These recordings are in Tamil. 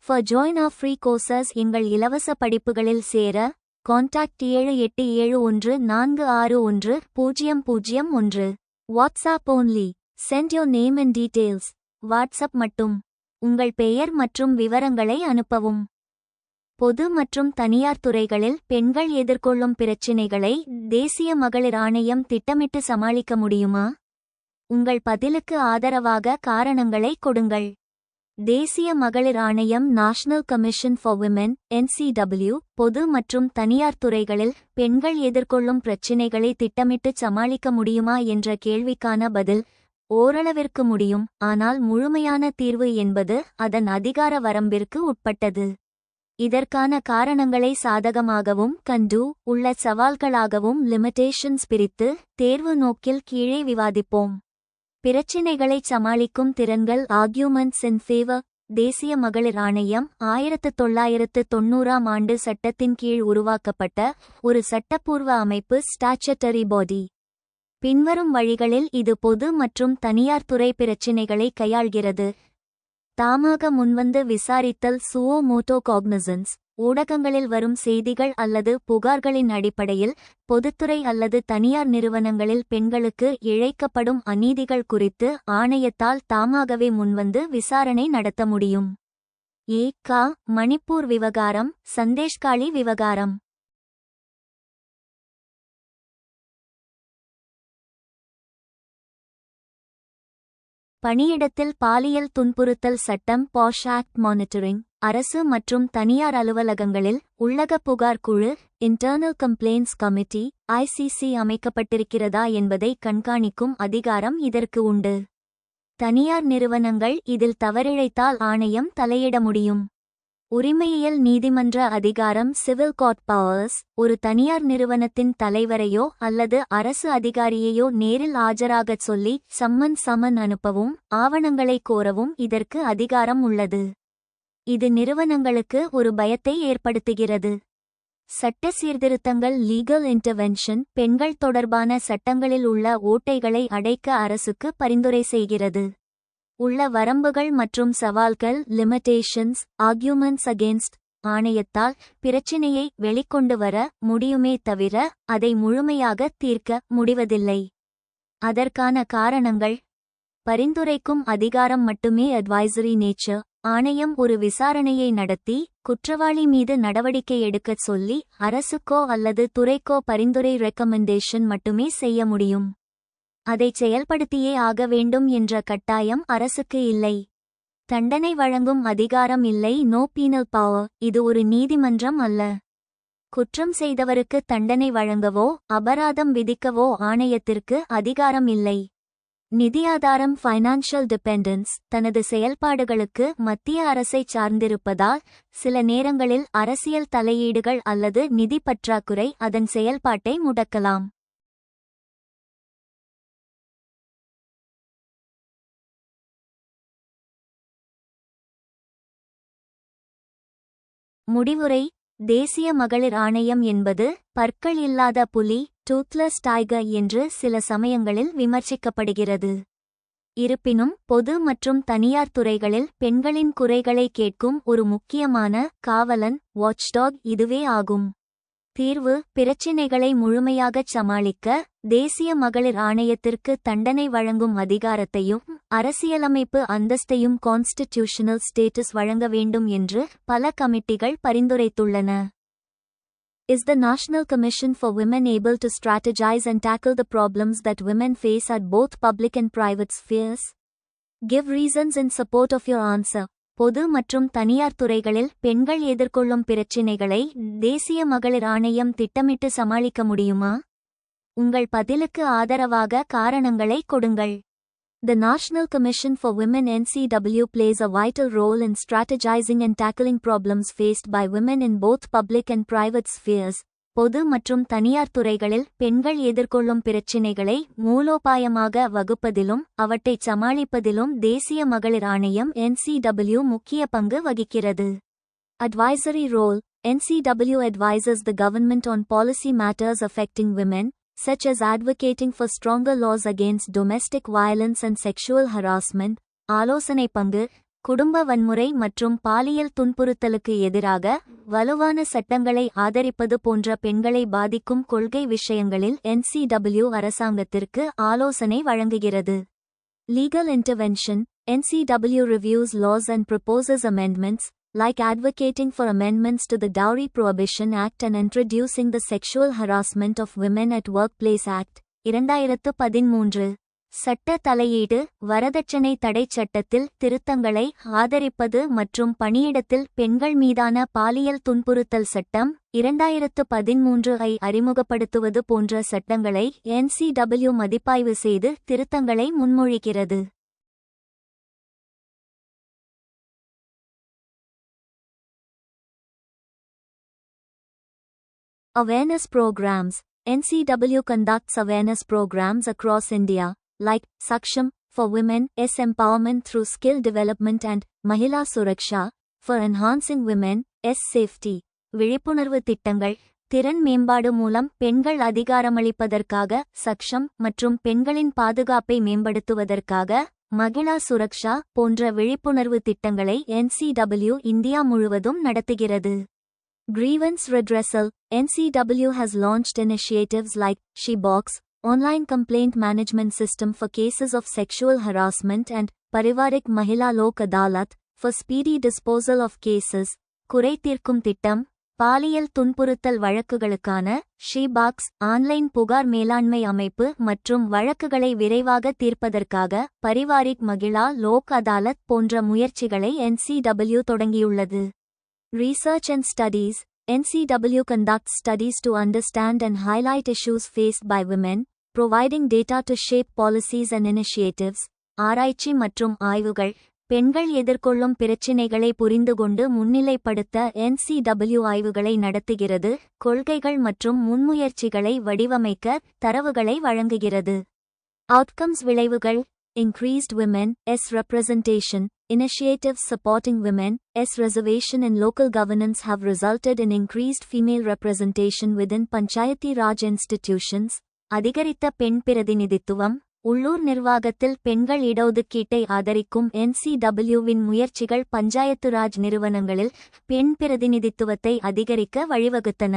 For join our free courses எங்கள் இலவச படிப்புகளில் சேர contact 7871461001. WhatsApp only. Send your name and details. WhatsApp மட்டும். உங்கள் பெயர் மற்றும் விவரங்களை அனுப்பவும். பொது மற்றும் தனியார் துறைகளில் பெண்கள் எதிர்கொள்ளும் பிரச்சினைகளை தேசிய மகளிர் ஆணையம் திட்டமிட்டு சமாளிக்க முடியுமா? உங்கள் பதிலுக்கு ஆதரவாக காரணங்களை கொடுங்கள். தேசிய மகளிர் ஆணையம் national commission for women (NCW) பொது மற்றும் தனியார் துறைகளில் பெண்கள் எதிர்கொள்ளும் பிரச்சினைகளை திட்டமிட்டு சமாளிக்க முடியுமா என்ற கேள்விக்கான பதில் ஓரளவிற்கு முடியும், ஆனால் முழுமையான தீர்வு என்பது அதன் அதிகார வரம்பிற்கு உட்பட்டது. இதற்கான காரணங்களை சாதகமாகவும் உள்ள சவால்களாகவும் லிமிட்டேஷன்ஸ் பிரித்து தேர்வு நோக்கில் கீழே விவாதிப்போம். பிரச்சினைகளைச் சமாளிக்கும் திறன்கள் ஆர்கியூமெண்ட்ஸ் இன் ஃபேவர். தேசிய மகளிர் ஆணையம் 1990ஆம் ஆண்டு சட்டத்தின் கீழ் உருவாக்கப்பட்ட ஒரு சட்டப்பூர்வ அமைப்பு, ஸ்டாச்சுட்டரி பாடி. பின்வரும் வழிகளில் இது பொது மற்றும் தனியார் துறை பிரச்சினைகளை கையாள்கிறது. தாமாக முன்வந்து விசாரித்தல் சுவோ மோட்டோ காக்னிசன்ஸ். ஊடகங்களில் வரும் செய்திகள் அல்லது புகார்களின் அடிப்படையில் பொதுத்துறை அல்லது தனியார் நிறுவனங்களில் பெண்களுக்கு இழைக்கப்படும் அநீதிகள் குறித்து ஆணையத்தால் தாமாகவே முன்வந்து விசாரணை நடத்த முடியும். மணிப்பூர் விவகாரம், சந்தேஷ்காளி விவகாரம். பணியிடத்தில் பாலியல் துன்புறுத்தல் சட்டம் பாஷ் ஆக்ட். மானிட்டரிங். அரசு மற்றும் தனியார் அலுவலகங்களில் உள்ளக புகார் குழு இன்டர்னல் கம்ப்ளைண்ட்ஸ் கமிட்டி (ICC) அமைக்கப்பட்டிருக்கிறதா என்பதை கண்காணிக்கும் அதிகாரம் இதற்கு உண்டு. தனியார் நிறுவனங்கள் இதில் தவறிழைத்தால் ஆணையம் தலையிட முடியும். உரிமையியல் நீதிமன்ற அதிகாரம் சிவில் கோர்ட் பவர்ஸ். ஒரு தனியார் நிறுவனத்தின் தலைவரையோ அல்லது அரசு அதிகாரியையோ நேரில் ஆஜராகச் சொல்லி சம்மன் அனுப்பவும் ஆவணங்களை கோரவும் இதற்கு அதிகாரம் உள்ளது. இது நிறுவனங்களுக்கு ஒரு பயத்தை ஏற்படுத்துகிறது. சட்ட சீர்திருத்தங்கள் லீகல் இன்டர்வென்ஷன். பெண்கள் தொடர்பான சட்டங்களில் உள்ள ஓட்டைகளை அடைக்க அரசுக்கு பரிந்துரை செய்கிறது. உள்ள வரம்புகள் மற்றும் சவால்கள் லிமிட்டேஷன்ஸ். Arguments against. ஆணையத்தால் பிரச்சினையை வெளிக்கொண்டு வர முடியுமே தவிர அதை முழுமையாக தீர்க்க முடிவதில்லை. அதற்கான காரணங்கள்: பரிந்துரைக்கும் அதிகாரம் மட்டுமே. Advisory nature. ஆணையம் ஒரு விசாரணையை நடத்தி குற்றவாளி மீது நடவடிக்கை எடுக்கச் சொல்லி அரசுக்கோ அல்லது துறைக்கோ பரிந்துரை ரெக்கமெண்டேஷன் மட்டுமே செய்ய முடியும். அதைச் செயல்படுத்தியே ஆக வேண்டும் என்ற கட்டாயம் அரசுக்கு இல்லை. தண்டனை வழங்கும் அதிகாரம் இல்லை. No penal power. இது ஒரு நீதிமன்றம் அல்ல. குற்றம் செய்தவருக்கு தண்டனை வழங்கவோ அபராதம் விதிக்கவோ ஆணையத்திற்கு அதிகாரம் இல்லை. நிதியாதாரம் ஃபைனான்ஷியல் டிபெண்டன்ஸ். தனது செயல்பாடுகளுக்கு மத்திய அரசைச் சார்ந்திருப்பதால் சில நேரங்களில் அரசியல் தலையீடுகள் அல்லது நிதி பற்றாக்குறை அதன் செயல்பாட்டை முடக்கலாம். முடிவுரை. தேசிய மகளிர் ஆணையம் என்பது பற்கள் இல்லாத புலி, டூத்லெஸ் டைகர் என்று சில சமயங்களில் விமர்சிக்கப்படுகிறது. இருப்பினும் பொது மற்றும் தனியார் துறைகளில் பெண்களின் குறைகளை கேட்கும் ஒரு முக்கியமான காவலன், வாட்ச்டாக் இதுவே ஆகும். தீர்வு: பிரச்சினைகளை முழுமையாகச் சமாளிக்க தேசிய மகளிர் ஆணையத்திற்கு தண்டனை வழங்கும் அதிகாரத்தையும் அரசியலமைப்பு அந்தஸ்தையும் கான்ஸ்டிடியூஷனல் ஸ்டேட்டஸ் வழங்க வேண்டும் என்று பல கமிட்டிகள் பரிந்துரைத்துள்ளன. Is the National Commission for Women able to strategize and tackle the problems that women face at both public and private spheres? Give reasons in support of your answer. பொது மற்றும் தனியார் துறைகளில் பெண்கள் எதிர்கொள்ளும் பிரச்சினைகளை தேசிய மகளிர் ஆணையம் திட்டமிட்டு சமாளிக்க முடியுமா? உங்கள் பதிலுக்கு ஆதரவாக காரணங்களை கொடுங்கள். The National Commission for Women (NCW) plays a vital role in strategizing and tackling problems faced by women in both public and private spheres. பொது மற்றும் தனியார் துறைகளில் பெண்கள் எதிர்கொள்ளும் பிரச்சினைகளை மூலோபாயமாக வகுப்பதிலும் அவற்றைச் சமாளிப்பதிலும் தேசிய மகளிர் ஆணையம் (NCW) முக்கிய பங்கு வகிக்கிறது. Advisory role. NCW advises the government on policy matters affecting women, such as advocating for stronger laws against domestic violence and sexual harassment. ஆலோசனை பங்கு. குடும்ப வன்முறை மற்றும் பாலியல் துன்புறுத்தலுக்கு எதிராக வலுவான சட்டங்களை ஆதரிப்பது போன்ற பெண்களை பாதிக்கும் கொள்கை விஷயங்களில் NCW அரசாங்கத்திற்கு ஆலோசனை வழங்குகிறது. Legal intervention. NCW reviews laws and proposes amendments, like advocating for amendments to the Dowry Prohibition Act and introducing the Sexual Harassment of Women at Workplace Act, 2013. சட்ட தலையீடு. வரதட்சணை தடைச் சட்டத்தில் திருத்தங்களை ஆதரிப்பது மற்றும் பணியிடத்தில் பெண்கள் மீதான பாலியல் துன்புறுத்தல் சட்டம் 2013 ஐ அறிமுகப்படுத்துவது போன்ற சட்டங்களை NCW மதிப்பாய்வு செய்து திருத்தங்களை முன்மொழிகிறது. Awareness programs. NCW conducts awareness programs across India, like Saksham for women, empowerment through skill development, and Mahila Suraksha for enhancing women, safety. விழிப்புணர்வு திட்டங்கள். திறன் மேம்பாடு மூலம் பெண்கள் அதிகாரமளிப்பதற்காக சக்ஷம் மற்றும் பெண்களின் பாதுகாப்பை மேம்படுத்துவதற்காக மகிளா சுரக்ஷா போன்ற விழிப்புணர்வு திட்டங்களை NCW இந்தியா முழுவதும் நடத்துகிறது. Grievance redressal. NCW has launched initiatives like SheBox, online complaint management system for cases of sexual harassment, and Parivarik Mahila Lok Adalat for speedy disposal of cases. குறை தீர்க்கும் திட்டம். பாலியல் துன்புறுத்தல் வழக்குகளுக்கான ஷீபாக்ஸ் ஆன்லைன் புகார் மேலாண்மை அமைப்பு மற்றும் வழக்குகளை விரைவாக தீர்ப்பதற்காக பரிவாரிக் மகிழா லோக் அதாலத் போன்ற முயற்சிகளை NCW தொடங்கியுள்ளது. Research and studies. NCW conducts studies to understand and highlight issues faced by women, providing data to shape policies and initiatives. ஆராய்ச்சி மற்றும் ஆய்வுகள். பெண்கள் எதிர்கொள்ளும் பிரச்சினைகளை புரிந்துகொண்டு முன்னிலைப்படுத்த NCW ஆய்வுகளை நடத்துகிறது, கொள்கைகள் மற்றும் முன்முயற்சிகளை வடிவமைக்க தரவுகளை வழங்குகிறது. Outcomes விளைவுகள். Increased women representation. Initiatives supporting women reservation in local governance have resulted in increased female representation within Panchayati Raj institutions. அதிகரித்த பெண் பிரதிநிதித்துவம். உள்ளூர் நிர்வாகத்தில் பெண்கள் இடஒதுக்கீட்டை ஆதரிக்கும் NCW-வின் முயற்சிகள் பஞ்சாயத்து ராஜ் நிறுவனங்களில் பெண் பிரதிநிதித்துவத்தை அதிகரிக்க வழிவகுத்தன.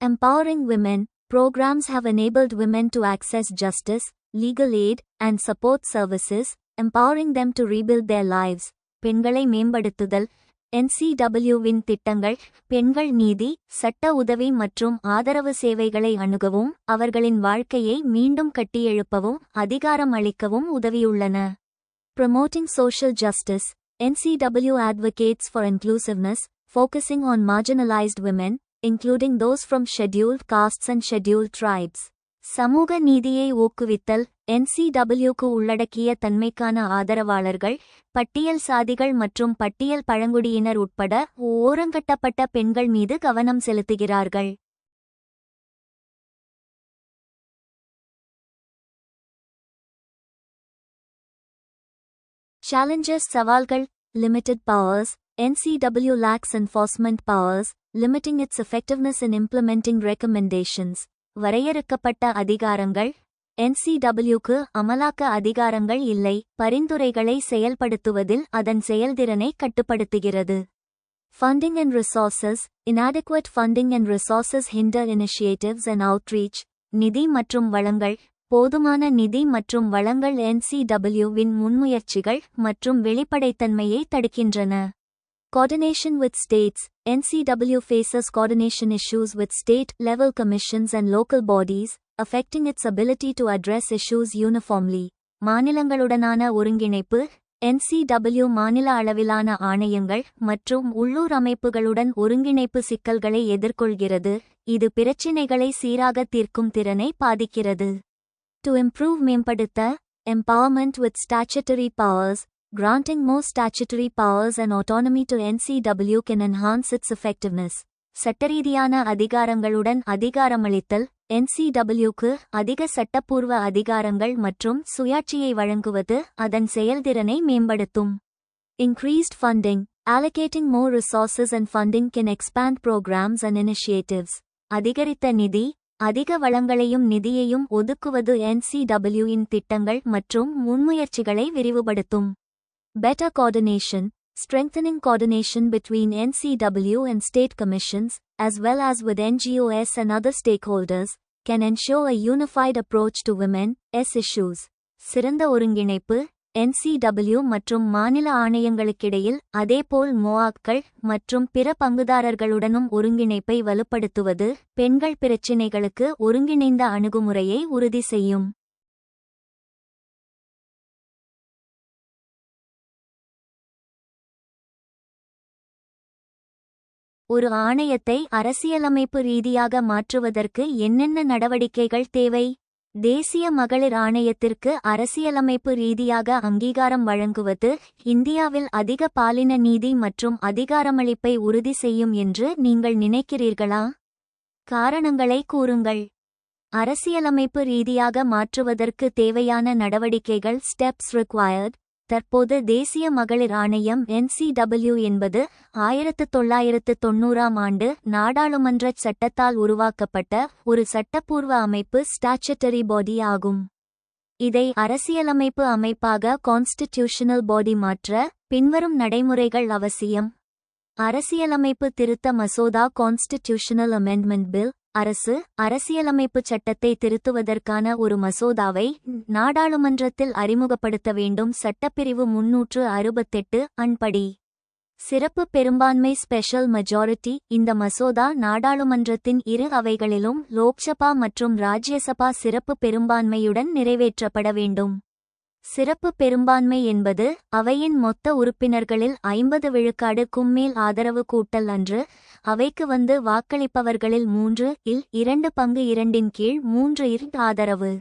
Empowering women. Programs have enabled women to access justice, legal aid, and support services, empowering them to rebuild their lives. பெண்களை மேம்படுத்துதல். NCW-வின் திட்டங்கள் பெண்கள் நீதி, சட்ட உதவி மற்றும் ஆதரவு சேவைகளை அணுகவும் அவர்களின் வாழ்க்கையை மீண்டும் கட்டியெழுப்பவும் அதிகாரம் அளிக்கவும் உதவியுள்ளன. Promoting social justice. NCW advocates for inclusiveness, focusing on marginalized women, including those from scheduled castes and scheduled tribes. சமூக நீதியை ஊக்குவித்தல். NCW-க்கு உள்ளடக்கிய தன்மைக்கான ஆதரவாளர்கள் பட்டியல் சாதிகள் மற்றும் பட்டியல் பழங்குடியினர் உட்பட ஓரங்கட்டப்பட்ட பெண்கள் மீது கவனம் செலுத்துகிறார்கள். Challenges சவால்கள். Limited powers. NCW lacks enforcement powers, limiting its effectiveness in implementing recommendations. வரையறுக்கப்பட்ட அதிகாரங்கள். NCW-க்கு அமலாக்க அதிகாரங்கள் இல்லை, பரிந்துரைகளை செயல்படுத்துவதில் அதன் செயல்திறனை கட்டுப்படுத்துகிறது. Funding and resources. Inadequate funding and resources hinder initiatives and outreach. நிதி மற்றும் வளங்கள். போதுமான நிதி மற்றும் வளங்கள் NCW-வின் முன்முயற்சிகள் மற்றும் வெளிப்படைத்தன்மையை தடுக்கின்றன. Coordination with states. NCW faces coordination issues with state-level commissions and local bodies, affecting its ability to address issues uniformly. மாநிலங்களுடனான ஒருங்கிணைப்பு. NCW மாநில அளவிலான ஆணையங்கள் மற்றும் உள்ளூர் அமைப்புகளுடன் ஒருங்கிணைப்பு சிக்கல்களை எதிர்கொள்கிறது, இது பிரச்சினைகளை சீராக தீர்க்கும் திறனை பாதிக்கிறது. To improve மேம்படுத்த. Empowerment with statutory powers. Granting more statutory powers and autonomy to NCW can enhance its effectiveness. சட்டரீதியான அதிகாரங்களுடன் அதிகாரமளித்தல். NCW-க்கு அதிக சட்டப்பூர்வ அதிகாரங்கள் மற்றும் சுயாட்சியை வழங்குவது அதன் செயல்திறனை மேம்படுத்தும். Increased funding. Allocating more resources and funding can expand programs and initiatives. அதிகரித்த நிதி. அதிக வளங்களையும் நிதியையும் ஒதுக்குவது NCW-இன் திட்டங்கள் மற்றும் முன்முயற்சிகளை விரிவுபடுத்தும். Better coordination. Strengthening coordination between NCW and state commissions, as well as with NGOs and other stakeholders, can ensure a unified approach to women's issues. சிறந்த ஒருங்கிணைப்பு. NCW மற்றும் மாநில ஆணையங்களுக்கிடையில், அதேபோல் மோஆக்கள் மற்றும் பிற பங்குதாரர்களுடனும் ஒருங்கிணைப்பை வலுப்படுத்துவது, பெண்கள் பிரச்சினைகளுக்கு ஒருங்கிணைந்த அணுகுமுறையை உறுதி செய்யும். ஒரு ஆணையத்தை அரசியலமைப்பு ரீதியாக மாற்றுவதற்கு என்னென்ன நடவடிக்கைகள் தேவை? தேசிய மகளிர் ஆணையத்திற்கு அரசியலமைப்பு ரீதியாக அங்கீகாரம் வழங்குவது இந்தியாவில் அதிக பாலின நீதி மற்றும் அதிகாரமளிப்பை உறுதி செய்யும் என்று நீங்கள் நினைக்கிறீர்களா? காரணங்களை கூறுங்கள். அரசியலமைப்பு ரீதியாக மாற்றுவதற்கு தேவையான நடவடிக்கைகள் ஸ்டெப்ஸ் ரிக்வயர்ட். தற்போது தேசிய மகளிர் ஆணையம் NCW என்பது 1990ஆம் ஆண்டு நாடாளுமன்றச் சட்டத்தால் உருவாக்கப்பட்ட ஒரு சட்டப்பூர்வ அமைப்பு, ஸ்டாச்சுட்டரி பாடி ஆகும். இதை அரசியலமைப்பு அமைப்பாக கான்ஸ்டிடியூஷனல் பாடி மாற்ற பின்வரும் நடைமுறைகள் அவசியம். அரசியலமைப்பு திருத்த மசோதா கான்ஸ்டிடியூஷனல் அமெண்ட்மெண்ட் பில். அரசு அரசியலமைப்புச் சட்டத்தை திருத்துவதற்கான ஒரு மசோதாவை நாடாளுமன்றத்தில் அறிமுகப்படுத்த வேண்டும். சட்டப்பிரிவு 368 அன்படி. சிறப்பு பெரும்பான்மை ஸ்பெஷல் மெஜாரிட்டி. இந்த மசோதா நாடாளுமன்றத்தின் இரு அவைகளிலும் லோக்சபா மற்றும் ராஜ்யசபா சிறப்பு பெரும்பான்மையுடன் நிறைவேற்றப்பட வேண்டும். சிறப்பு பெரும்பான்மை என்பது அவையின் மொத்த உறுப்பினர்களில் 50 விழுக்காடுக்கும் மேல் ஆதரவு கூட்டல் அன்று, அவைக்கு வந்து வாக்களிப்பவர்களில் 2 பங்கு 2 கீழ் 3 ஆதரவு.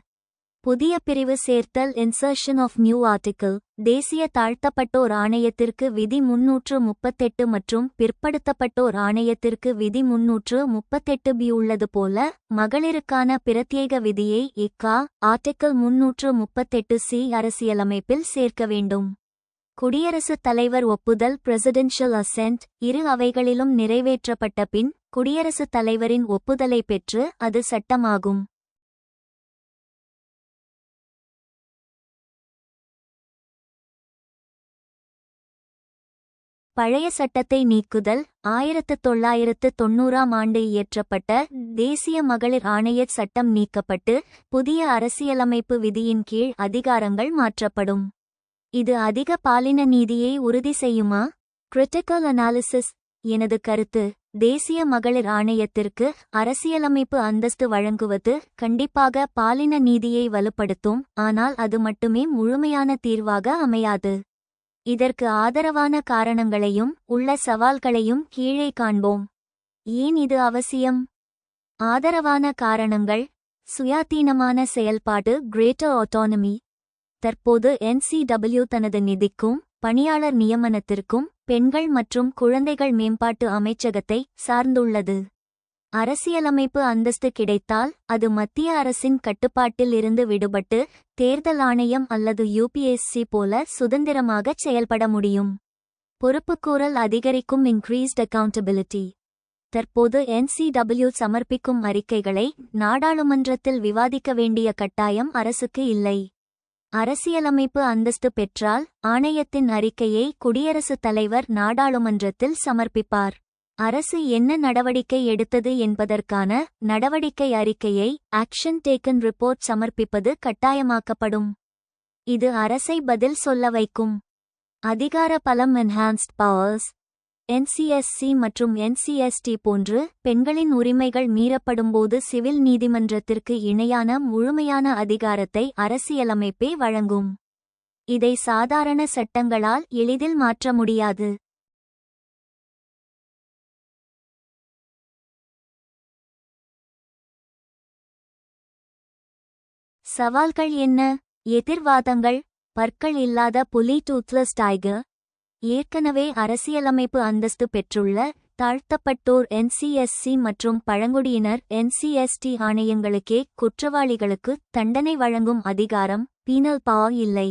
புதிய பிரிவு சேர்த்தல். Insertion of new article. தேசிய தாழ்த்தப்பட்டோர் ஆணையத்திற்கு விதி 338 மற்றும் பிற்படுத்தப்பட்டோர் ஆணையத்திற்கு விதி 338B உள்ளது போல, மகளிருக்கான பிரத்யேக விதியை ஆர்டிக்கிள் 338C அரசியலமைப்பில் சேர்க்க வேண்டும். குடியரசுத் தலைவர் ஒப்புதல். Presidential ascent. இரு அவைகளிலும் நிறைவேற்றப்பட்ட பின் குடியரசுத் தலைவரின் ஒப்புதலை பெற்று அது சட்டமாகும். பழைய சட்டத்தை நீக்குதல். 1990ஆம் ஆண்டு இயற்றப்பட்ட தேசிய மகளிர் ஆணையச் சட்டம் நீக்கப்பட்டு புதிய அரசியலமைப்பு விதியின் கீழ் அதிகாரங்கள் மாற்றப்படும். இது அதிக பாலின நீதியை உறுதி செய்யுமா? Critical analysis. எனது கருத்து, தேசிய மகளிர் ஆணையத்திற்கு அரசியலமைப்பு அந்தஸ்து வழங்குவது கண்டிப்பாக பாலின நீதியை வலுப்படுத்தும், ஆனால் அது மட்டுமே முழுமையான தீர்வாக அமையாது. இதற்கு ஆதரவான காரணங்களையும் உள்ள சவால்களையும் கீழே காண்போம். ஏன் இது அவசியம்? ஆதரவான காரணங்கள். சுயாதீனமான செயல்பாடு, கிரேட்டர் ஆட்டோனமி. தற்போது NCW தனது நிதிக்கும் பணியாளர் நியமனத்திற்கும் பெண்கள் மற்றும் குழந்தைகள் மேம்பாட்டு அமைச்சகத்தை சார்ந்துள்ளது. அரசியலமைப்பு அந்தஸ்து கிடைத்தால் அது மத்திய அரசின் கட்டுப்பாட்டில் இருந்து விடுபட்டு தேர்தல் ஆணையம் அல்லது UPSC போல சுதந்திரமாகச் செயல்பட முடியும். பொறுப்புக்கூறல் அதிகரிக்கும். Increased accountability. தற்போது NCW சமர்ப்பிக்கும் அறிக்கைகளை நாடாளுமன்றத்தில் விவாதிக்க வேண்டிய கட்டாயம் அரசுக்கு இல்லை. அரசியலமைப்பு அந்தஸ்து பெற்றால் ஆணையத்தின் அறிக்கையை குடியரசுத் தலைவர் நாடாளுமன்றத்தில் சமர்ப்பிப்பார். அரசு என்ன நடவடிக்கை எடுத்தது என்பதற்கான நடவடிக்கை அறிக்கையை ஆக்ஷன் டேக்கன் ரிப்போர்ட் சமர்ப்பிப்பது கட்டாயமாக்கப்படும். இது அரசை பதில் சொல்ல வைக்கும். அதிகார பலம். Enhanced powers. NCSC மற்றும் NCST போன்று பெண்களின் உரிமைகள் மீறப்படும்போது சிவில் நீதிமன்றத்திற்கு இணையான முழுமையான அதிகாரத்தை அரசியலமைப்பே வழங்கும். இதை சாதாரண சட்டங்களால் எளிதில் மாற்ற முடியாது. சவால்கள் என்ன? எதிர்வாதங்கள். பற்கள் இல்லாத புலி, டூத்லெஸ் டைகர். ஏற்கனவே அரசியலமைப்பு அந்தஸ்து பெற்றுள்ள தாழ்த்தப்பட்டோர் NCSC மற்றும் பழங்குடியினர் NCST ஆணையங்களுக்கே குற்றவாளிகளுக்கு தண்டனை வழங்கும் அதிகாரம், பீனல் பவர் இல்லை.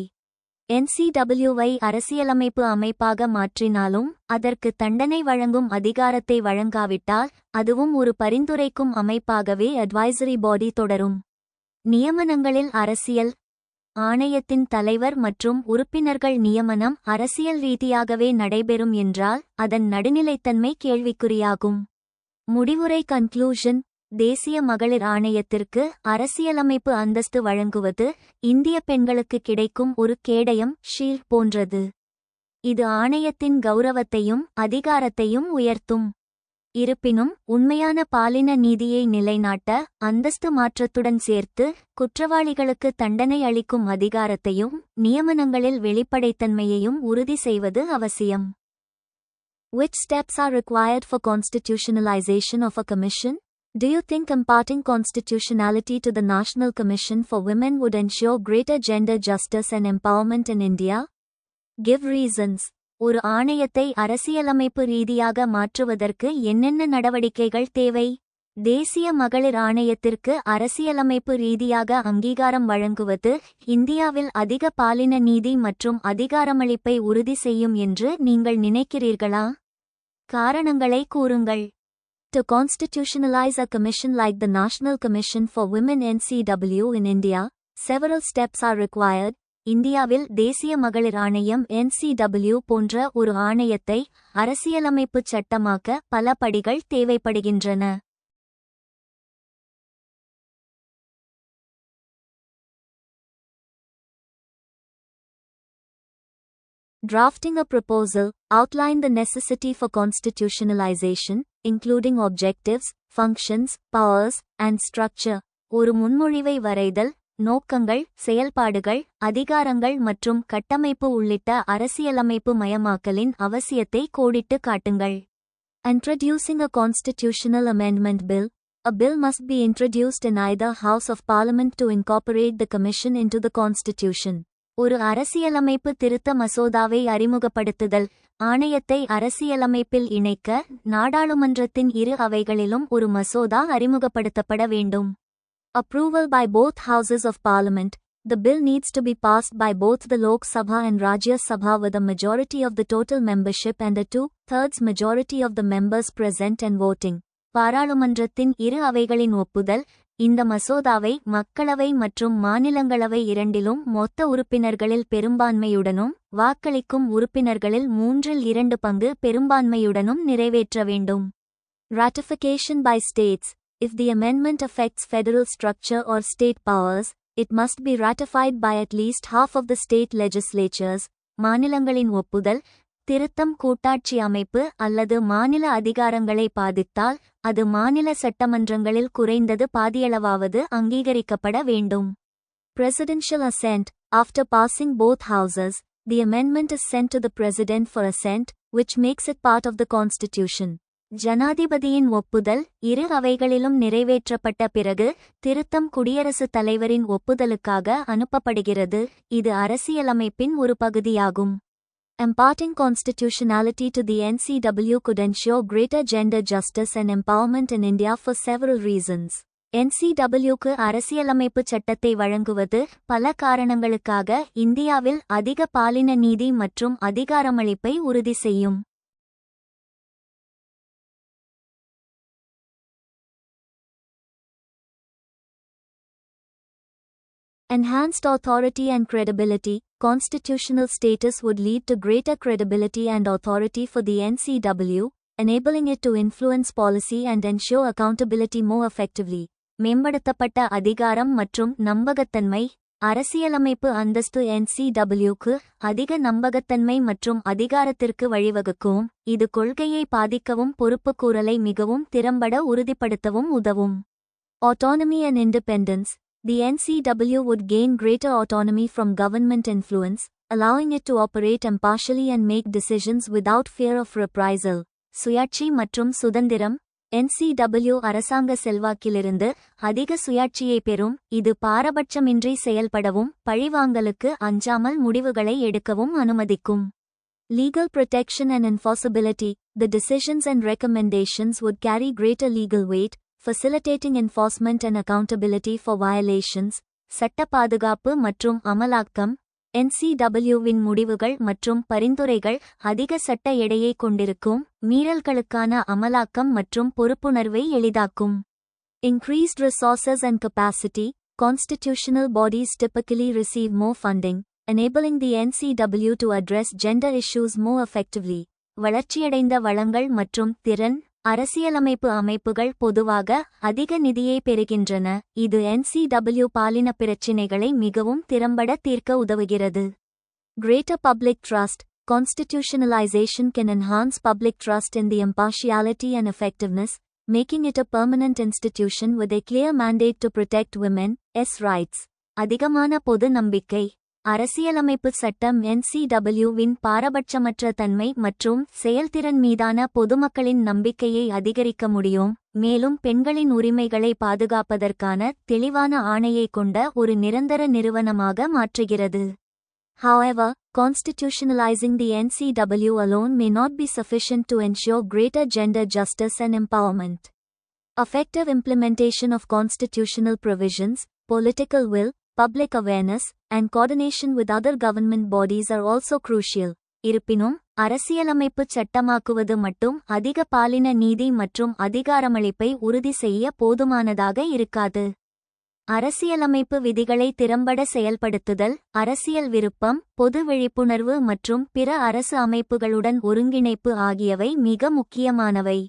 NCW-வை அரசியலமைப்பு அமைப்பாக மாற்றினாலும் அதற்கு தண்டனை வழங்கும் அதிகாரத்தை வழங்காவிட்டால் அதுவும் ஒரு பரிந்துரைக்கும் அமைப்பாகவே அட்வைசரி பாடி தொடரும். நியமனங்களில் அரசியல். ஆணையத்தின் தலைவர் மற்றும் உறுப்பினர்கள் நியமனம் அரசியல் ரீதியாகவே நடைபெறும் என்றால் அதன் நடுநிலைத்தன்மை கேள்விக்குறியாகும். முடிவுரை கன்க்ளூஷன். தேசிய மகளிர் ஆணையத்திற்கு அரசியலமைப்பு அந்தஸ்து வழங்குவது இந்திய பெண்களுக்கு கிடைக்கும் ஒரு கேடயம், ஷீல்ட் போன்றது. இது ஆணையத்தின் கௌரவத்தையும் அதிகாரத்தையும் உயர்த்தும். இருப்பினும் உண்மையான பாலின நீதியை நிலைநாட்ட அந்தஸ்து மாற்றத்துடன் சேர்த்து குற்றவாளிகளுக்கு தண்டனை அளிக்கும் அதிகாரத்தையும் நியமனங்களில் வெளிப்படைத்தன்மையையும் உறுதி செய்வது அவசியம். Which steps are required for constitutionalization of a commission? Do you think imparting constitutionality to the National Commission for Women would ensure greater gender justice and empowerment in India? Give reasons. ஒரு ஆணையத்தை அரசியலமைப்பு ரீதியாக மாற்றுவதற்கு என்னென்ன நடவடிக்கைகள் தேவை? தேசிய மகளிர் ஆணையத்திற்கு அரசியலமைப்பு ரீதியாக அங்கீகாரம் வழங்குவது இந்தியாவில் அதிக பாலின நீதி மற்றும் அதிகாரமளிப்பை உறுதி செய்யும் என்று நீங்கள் நினைக்கிறீர்களா? காரணங்களை கூறுங்கள். To constitutionalize a commission like the National Commission for Women NCW in India, several steps are required. இந்தியாவில் தேசிய மகளிர் ஆணையம் NCW போன்ற ஒரு ஆணையத்தை அரசியலமைப்பு சட்டமாக்க பல படிகள் தேவைப்படுகின்றன. Drafting a proposal, outline the necessity for constitutionalization, including objectives, functions, powers, and structure. ஒரு முன்மொழிவை வரைதல், நோக்கங்கள், செயல்பாடுகள், அதிகாரங்கள் மற்றும் கட்டமைப்பு உள்ளிட்ட அரசியலமைப்பு மயமாக்கலின் அவசியத்தை கோடிட்டு காட்டுங்கள். Introducing a constitutional amendment bill. A bill must be introduced in either House of Parliament to incorporate the Commission into the Constitution. ஒரு அரசியலமைப்பு திருத்த மசோதாவை அறிமுகப்படுத்துதல். ஆணையத்தை அரசியலமைப்பில் இணைக்க நாடாளுமன்றத்தின் இரு அவைகளிலும் ஒரு மசோதா அறிமுகப்படுத்தப்பட வேண்டும். Approval by both houses of Parliament. The bill needs to be passed by both the Lok Sabha and Rajya Sabha with a majority of the total membership and a 2/3 majority of the members present and voting. பாராளுமன்றத்தின் இரு அவைகளின் ஒப்புதல். இந்த மசோதாவை மக்களவை மற்றும் மாநிலங்களவை இரண்டிலும் மொத்த உறுப்பினர்களில் பெரும்பான்மையுடனும் வாக்களிக்கும் உறுப்பினர்களில் 2/3 பங்கு பெரும்பான்மையுடனும் நிறைவேற்ற வேண்டும். Ratification by states. If the amendment affects federal structure or state powers, it must be ratified by at least half of the state legislatures. மாநிலங்களின் ஒப்புதல். திருத்தம் கூட்டாட்சி அமைப்பு அல்லது மாநில அதிகாரங்களை பாதித்தால் அது மாநில சட்டமன்றங்களில் குறைந்தது பாதியளவாவது அங்கீகரிக்கப்பட வேண்டும். Presidential assent. After passing both houses, the amendment is sent to the President for assent, which makes it part of the Constitution. ஜனாதிபதியின் ஒப்புதல் இரு அவைகளிலும் நிறைவேற்றப்பட்ட பிறகு திருத்தம் குடியரசுத் தலைவரின் ஒப்புதலுக்காக அனுப்பப்படுகிறது. இது அரசியலமைப்பின் ஒரு பகுதியாகும். Imparting constitutionality to the NCW could ensure greater gender justice and empowerment in India for several reasons. NCWக்கு அரசியலமைப்பு சட்டத்தை வழங்குவது பல காரணங்களுக்காக இந்தியாவில் அதிக பாலின நீதி மற்றும் அதிகாரமளிப்பை உறுதி செய்யும். Enhanced authority and credibility. Constitutional status would lead to greater credibility and authority for the NCW, enabling it to influence policy and ensure accountability more effectively. மேம்படுத்தப்பட்ட அதிகாரம் மற்றும் நம்பகத்தன்மை. அரசியலமைப்பு அந்தஸ்து NCWக்கு அதிக நம்பகத்தன்மை மற்றும் அதிகாரத்திற்கு வழிவகுக்கும். இது கொள்கையை பாதிக்கவும் பொறுப்புக்கூறலை மிகவும் திறம்பட உறுதிப்படுத்தவும் உதவும். Autonomy and independence. The NCW would gain greater autonomy from government influence, allowing it to operate impartially and make decisions without fear of reprisal. சுயாட்சி மற்றும் சுதந்திரம். NCW அரசாங்க செல்வாக்கிலிருந்து அதிக சுயாட்சியை பெறும். இது பாரபட்சமின்றி செயல்படவும் பழிவாங்கலுக்கு அஞ்சாமல் முடிவுகளை எடுக்கவும் அனுமதிக்கும். Legal protection and enforceability. The decisions and recommendations would carry greater legal weight, facilitating enforcement and accountability for violations. சட்ட பாதுகாப்பு மற்றும் அமலாக்கம். NCWவின் முடிவுகள் மற்றும் பரிந்துரைகள் அதிக சட்ட எடையை கொண்டிருக்கும். மீறல்களுக்கான அமலாக்கம் மற்றும் பொறுப்புணர்வை எளிதாக்கும். Increased resources and capacity. constitutional bodies typically receive more funding, enabling the NCW to address gender issues more effectively. வளர்ச்சியடைந்த வளங்கள் மற்றும் திறன் அரசியலமைப்பு அமைப்புகள் பொதுவாக அதிக நிதியை பெறுகின்றன, இது NCW பாலின பிரச்சினைகளை மிகவும் திறம்பட தீர்க்க உதவுகிறது. Greater public trust. Constitutionalization can enhance public trust in the impartiality and effectiveness, making it a permanent institution with a clear mandate to protect women's rights. அதிகமான பொது நம்பிக்கை. அரசியலமைப்பு சட்டம் NCW-வின் பாரபட்சமற்ற தன்மை மற்றும் செயல்திறன் மீதான பொதுமக்களின் நம்பிக்கையை அதிகரிக்க முடியும், மேலும் பெண்களின் உரிமைகளை பாதுகாப்பதற்கான தெளிவான ஆணையை கொண்ட ஒரு நிரந்தர நிறுவனமாக மாற்றுகிறது. However, constitutionalizing the NCW alone may not be sufficient to ensure greater gender justice and empowerment. Effective implementation of constitutional provisions, political will, public awareness, and coordination with other government bodies are also crucial. இருப்பினும், அரசியலமைப்பு சட்டமாக்குவது மட்டும் அதிக பாலின நீதி மற்றும் அதிகாரமளிப்பை உறுதி செய்ய போதுமானதாக இருக்காது. அரசியலமைப்பு விதிகளை திறம்பட செயல்படுத்துதல், அரசியல் விருப்பம், பொது விழிப்புணர்வு மற்றும் பிற அரசு அமைப்புகளுடன் ஒருங்கிணைப்பு ஆகியவை மிக முக்கியமானவை.